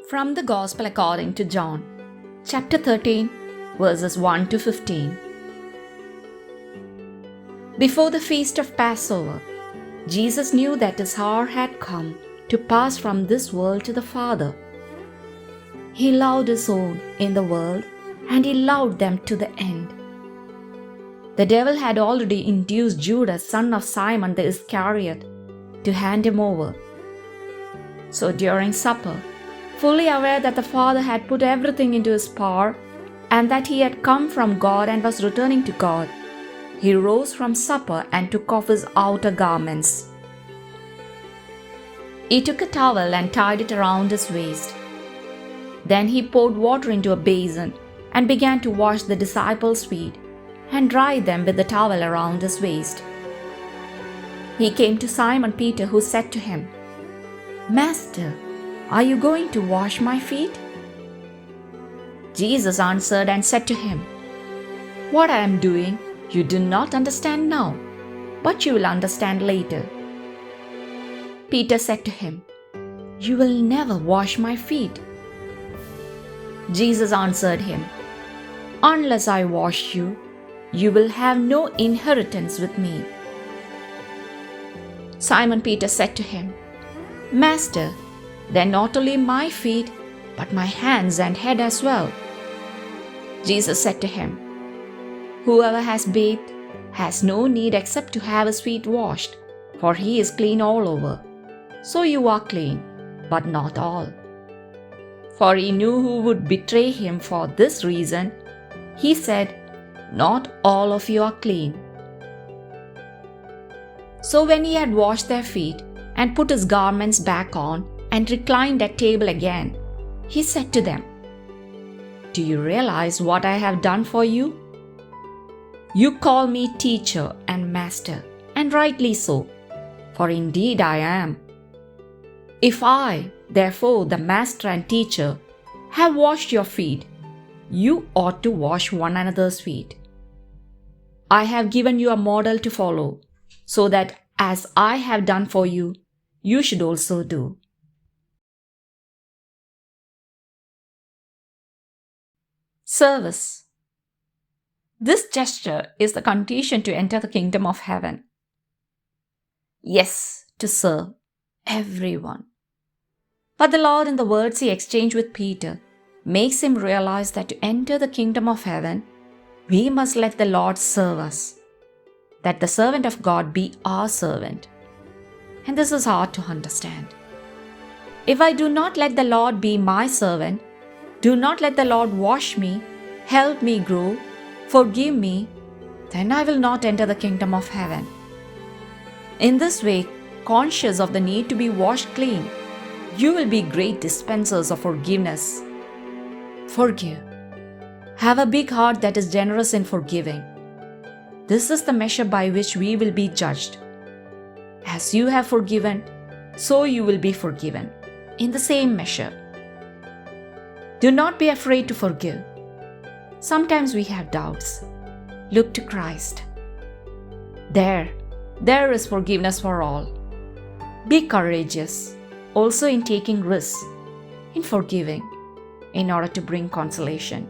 From the Gospel according to John, chapter 13, verses 1 to 15. Before the feast of Passover, Jesus knew that his hour had come to pass from this world to the Father. He loved his own in the world, and he loved them to the end. The devil had already induced Judas, son of Simon the Iscariot, to hand him over. So during supper, fully aware that the Father had put everything into his power and that he had come from God and was returning to God, he rose from supper and took off his outer garments. He took a towel and tied it around his waist. Then he poured water into a basin and began to wash the disciples' feet and dry them with the towel around his waist. He came to Simon Peter, who said to him, "Master, are you going to wash my feet?" Jesus answered and said to him, "What I am doing you do not understand now, but you will understand later." Peter said to him, "You will never wash my feet." Jesus answered him, "Unless I wash you, you will have no inheritance with me." Simon Peter said to him, "Master, then not only my feet, but my hands and head as well." Jesus said to him, "Whoever has bathed has no need except to have his feet washed, for he is clean all over. So you are clean, but not all." For he knew who would betray him. For this reason, he said, "Not all of you are clean." So when he had washed their feet and put his garments back on and reclined at table again, he said to them, "Do you realize what I have done for you? You call me teacher and master, and rightly so, for indeed I am. If I, therefore, the master and teacher, have washed your feet, you ought to wash one another's feet. I have given you a model to follow, so that as I have done for you, you should also do." Service. This gesture is the condition to enter the kingdom of heaven. Yes, to serve everyone. But the Lord, in the words he exchanged with Peter, makes him realize that to enter the kingdom of heaven, we must let the Lord serve us, that the servant of God be our servant. And this is hard to understand. If I do not let the Lord be my servant, do not let the Lord wash me, help me grow, forgive me, then I will not enter the kingdom of heaven. In this way, conscious of the need to be washed clean, you will be great dispensers of forgiveness. Forgive. Have a big heart that is generous in forgiving. This is the measure by which we will be judged. As you have forgiven, so you will be forgiven, in the same measure. Do not be afraid to forgive. Sometimes we have doubts. Look to Christ. There is forgiveness for all. Be courageous, also in taking risks, in forgiving, in order to bring consolation.